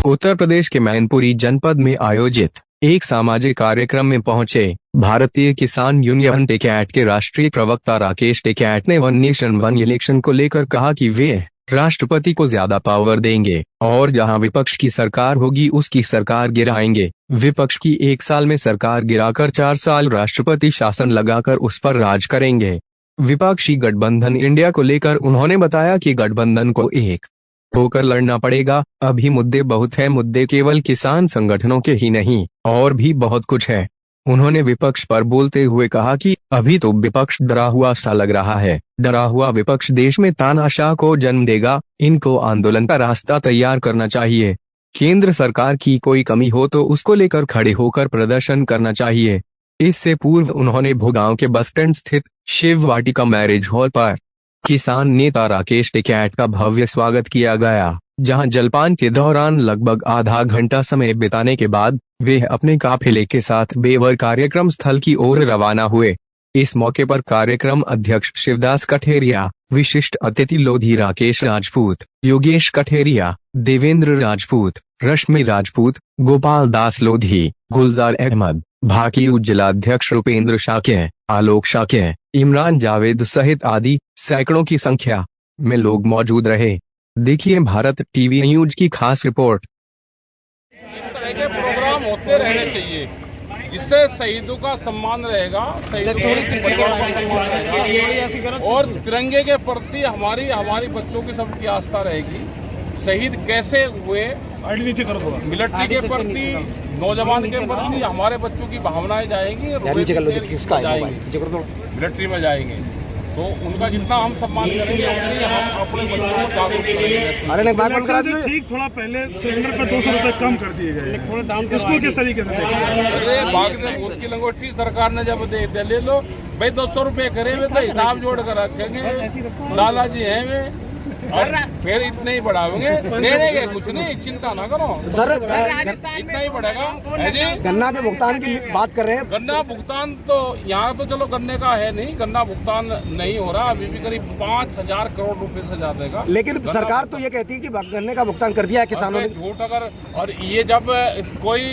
उत्तर प्रदेश के मैनपुरी जनपद में आयोजित एक सामाजिक कार्यक्रम में पहुंचे भारतीय किसान यूनियन टेकैट के राष्ट्रीय प्रवक्ता राकेश टेकैट ने वन नेशन वन इलेक्शन को लेकर कहा कि वे राष्ट्रपति को ज्यादा पावर देंगे और जहां विपक्ष की सरकार होगी उसकी सरकार गिराएंगे। विपक्ष की 1 साल में सरकार गिराकर 4 साल राष्ट्रपति शासन लगाकर उस पर राज करेंगे। विपक्षी गठबंधन इंडिया को लेकर उन्होंने बताया कि गठबंधन को एक होकर लड़ना पड़ेगा। अभी मुद्दे बहुत हैं, मुद्दे केवल किसान संगठनों के ही नहीं और भी बहुत कुछ है। उन्होंने विपक्ष पर बोलते हुए कहा कि अभी तो विपक्ष डरा हुआ सा लग रहा है। डरा हुआ विपक्ष देश में तानाशाह को जन्म देगा। इनको आंदोलन का रास्ता तैयार करना चाहिए। केंद्र सरकार की कोई कमी हो तो उसको लेकर खड़े होकर प्रदर्शन करना चाहिए। इससे पूर्व उन्होंने भोगांव के बस स्टैंड स्थित शिव वाटिका मैरिज हॉल पर किसान नेता राकेश टेकैट का भव्य स्वागत किया गया, जहां जलपान के दौरान लगभग आधा घंटा समय बिताने के बाद वे अपने काफिले के साथ बेवर कार्यक्रम स्थल की ओर रवाना हुए। इस मौके पर कार्यक्रम अध्यक्ष शिवदास कठेरिया, विशिष्ट अतिथि लोधी राकेश राजपूत, योगेश कठेरिया, देवेंद्र राजपूत, रश्मि राजपूत, गोपाल दास लोधी, गुलजार अहमद, भाकियू जिलाध्यक्ष रुपेंद्र शाक्य, आलोक शाक्य, इमरान जावेद सहित आदि सैकड़ों की संख्या में लोग मौजूद रहे। देखिए भारत टीवी न्यूज की खास रिपोर्ट। इस तरह के प्रोग्राम होते रहने चाहिए जिससे शहीदों का सम्मान रहेगा, शहीदों के परिवार का सम्मान रहेगा और तिरंगे के प्रति हमारी बच्चों की सबकी आस्था रहेगी। शहीद कैसे हुए, मिलिट्री के प्रति, नौजवान के प्रति हमारे बच्चों की भावनाएं जाएंगी, मिलिट्री में जाएंगे तो उनका जितना हम सम्मान करेंगे उतनी हम अपने बच्चों को जागरूक करेंगे। ठीक थोड़ा पहले सिलेंडर पर 200 रुपए कम कर दिए गए, इसको किस तरीके से देखेंगे? अरे भाग से भूत की लंगोटी सरकार ने जब दे ले लो भाई 200 रुपए करे हुए तो हिसाब जोड़ कर रखेंगे। लाला जी हैं वे और फिर इतने ही बढ़ाओगे, देंगे कुछ नहीं, चिंता ना करो सर। इतना ही बढ़ेगा जी। गन्ना के भुगतान की बात कर रहे हैं। गन्ना भुगतान तो यहाँ तो चलो गन्ने का है नहीं, गन्ना भुगतान नहीं हो रहा। अभी भी करीब 5,000 करोड़ रुपए से ज्यादा देगा। लेकिन सरकार तो ये कहती है कि गन्ने का भुगतान कर दिया है किसानों ने। झूठ अगर और ये जब कोई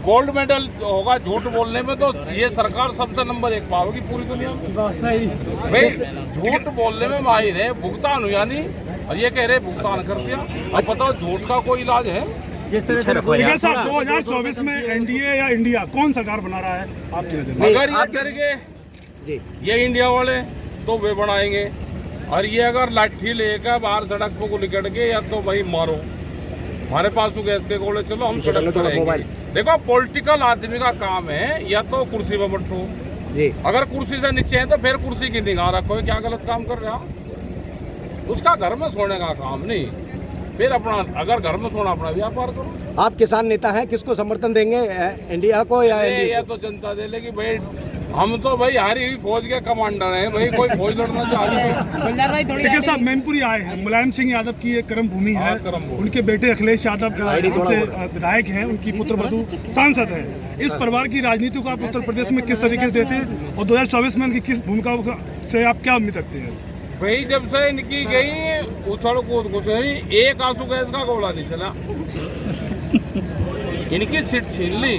गोल्ड मेडल होगा झूठ बोलने में तो ये सरकार सबसे नंबर 1 पाओगी पूरी दुनिया में। भाई झूठ बोलने में माहिर है, भुगतान हुआ नहीं और ये कह रहे भुगतान कर दिया। अब बताओ झूठ का कोई इलाज है? जिस तरह से 2024 में एनडीए या इंडिया कौन सरकार बना रहा है आपकी नजर में? अगर ये करके ये इंडिया वाले तो वे बनाएंगे और ये अगर लाठी लेकर बाहर सड़क पर को निकट के या तो भाई मारो, हमारे पास तो गैस के गोले, चलो हम सड़क पर रहेंगे। देखो पॉलिटिकल आदमी का काम है या तो कुर्सी पर बैठो, अगर कुर्सी से नीचे है तो फिर कुर्सी की निगाह रखो क्या गलत काम कर रहा, उसका घर में सोने का काम नहीं, फिर अपना अगर घर में सोना अपना व्यापार करो। आप किसान नेता हैं, किसको समर्थन देंगे, इंडिया को या तो जनता दे लेगी। भाई हम तो भाई हारी हुई फौज के कमांडर हैं, भाई कोई फौज लड़ना चाहिए। देखिए साहब, मैनपुरी आए हैं, मुलायम सिंह यादव की एक कर्म भूमि है, उनके बेटे अखिलेश यादव से विधायक हैं, उनकी पुत्र वधू सांसद है। इस परिवार की राजनीति को आप उत्तर प्रदेश में किस तरीके से देते हैं और 2024 में उनकी किस भूमिका से आप क्या उम्मीद रखते हैं? भाई जब से इनकी गई उछल कूद कुछ नहीं, एक आंसू गैस का गोला नहीं चला। इनकी सीट छीन ली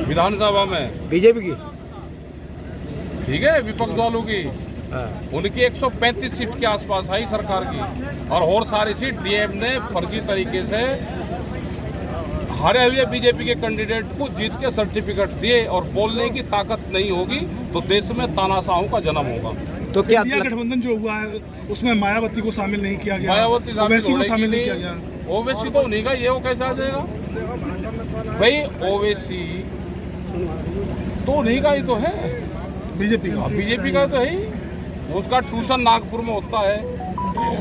विधानसभा में बीजेपी की, ठीक है, विपक्ष वालों की। उनकी 135 सीट के आसपास आई सरकार की और सारी सीट डीएम ने फर्जी तरीके से हारे हुए बीजेपी के कैंडिडेट को जीत के सर्टिफिकेट दिए और बोलने की ताकत नहीं होगी तो देश में तानाशाहों का जन्म होगा। तो क्या गठबंधन जो हुआ है उसमें मायावती को शामिल नहीं किया गया, मायावती को शामिल नहीं किया गया, ओवैसी तो नहीं का, ये वो कैसे आ जाएगा भाई? ओवैसी तो नहीं का ही तो है, बीजेपी का तो है ही। उसका ट्यूशन नागपुर में होता है,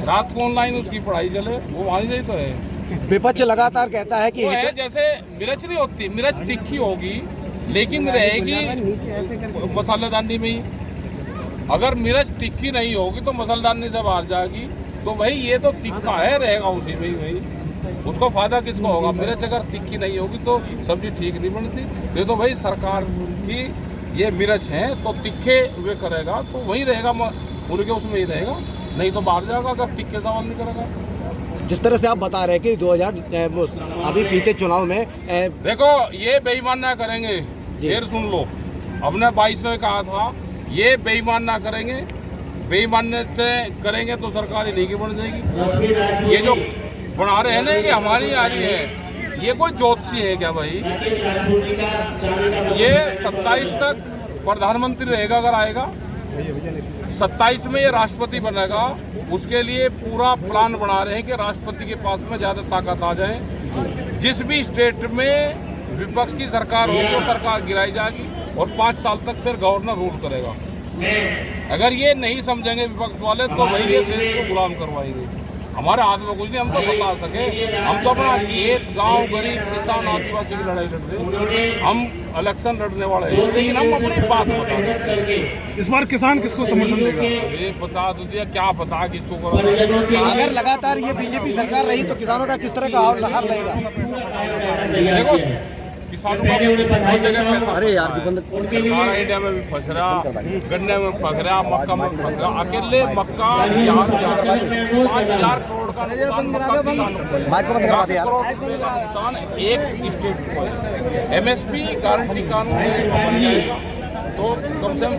रात को ऑनलाइन उसकी पढ़ाई चले, वो वहीं से तो है। विपक्ष लगातार कहता है कि है जैसे मिर्च नहीं होती, मिर्च तिखी होगी लेकिन रहेगी मसालेदानी में ही। अगर मिर्च तिखी नहीं होगी तो मसालेदानी से बाहर जाएगी। तो भाई ये तो तिखा है, रहेगा उसी में ही भाई। उसको फायदा किसको होगा? मिर्च अगर तिखी नहीं होगी तो सब्जी ठीक नहीं बनती। ये तो भाई सरकार की ये मिर्च है तो तिखे वे करेगा तो वही रहेगा, उनके उसमें ही रहेगा, नहीं तो बाहर जाएगा अगर तिखे सवाल नहीं करेगा। जिस तरह से आप बता रहे हैं कि 2000 अभी बीते चुनाव में देखो ये बेईमान ना करेंगे, फिर सुन लो, हमने 22 में कहा था ये बेईमान ना करेंगे, बेईमान से करेंगे तो सरकार इन्हीं की बन जाएगी। ये जो बना रहे हैं ना कि हमारी आ रही है, ये कोई ज्योतिषी है क्या भाई? ये 27 तक प्रधानमंत्री रहेगा अगर आएगा, 27 में ये राष्ट्रपति बनेगा, उसके लिए पूरा प्लान बना रहे हैं कि राष्ट्रपति के पास में ज़्यादा ताकत आ जाए। जिस भी स्टेट में विपक्ष की सरकार हो तो सरकार गिराई जाएगी और 5 साल तक फिर गवर्नर रूल करेगा। अगर ये नहीं समझेंगे विपक्ष वाले तो वही ये देश को गुलाम करवाएंगे। हमारे हाथ में कुछ नहीं, हम तो बता सके, हम तो अपना खेत गांव गरीब किसान आदिवासी की लड़ाई लड़ रहे हैं, हम इलेक्शन लड़ने वाले हैं, लेकिन हम अपनी बात बता देते हैं। इस बार किसान किसको समर्थन देगा? ये बता दो दिया, क्या पता किसको करो। अगर लगातार ये बीजेपी सरकार रही तो किसानों का किस तरह का हाल रहेगा? देखो किसानों का बहुत जगह पैसा, अरे यार जी बंद, सारा इंडिया में भी फंस रहा, गन्ने में फंस रहा, मक्का में फंस रहा। अकेले मक्का यहाँ 5,000 करोड़ का नुकसान मक्का किसानों को, नुकसान एक स्टेट को है। MSP गारंटी कानून तो कम से कम